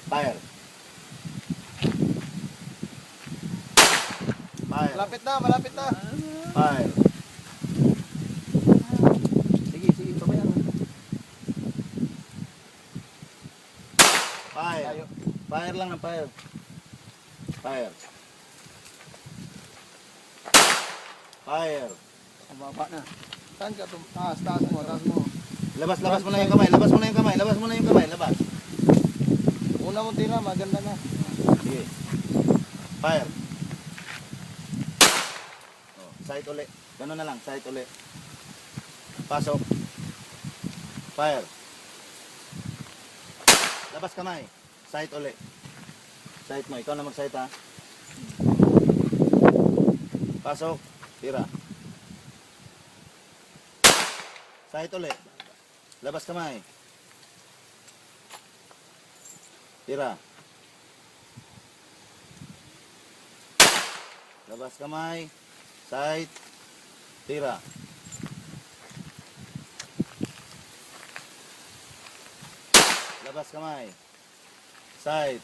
Fire. Fire. Malapit na, malapit na. Fire. Sige, sige, pabayaan mo. Fire. Tayo. Fire lang ng fire. Fire. Fire. Ang baba na. Saan ka? Taas, taas mo, taas mo. Labas, labas mo na yung kamay. Labas mo na yung kamay. Labas mo na yung kamay. Labas. Una mong tira, maganda na. Sige. Fire. Oh, sight uli. Ganun na lang, sight uli. Pasok. Fire. Labas kamay. Sight uli. Sight mo. Ikaw na mag-sight ha. Pasok. Tira. Sight uli. Labas kamay. Tira. Labas kamay. Sight. Tira. Labas kamay. Sight.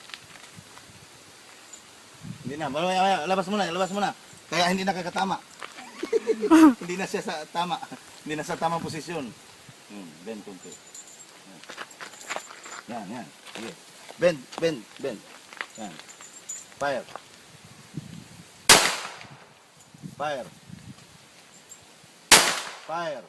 Hindi na. Labas mo na. Labas mo na. Kaya hindi na kakatama. Hindi na siya sa tama. Hindi na sa tamang posisyon. Bend kunti. Yan, yan. Sige. Bend, bend, bend. Yan. Fire. Fire. Fire.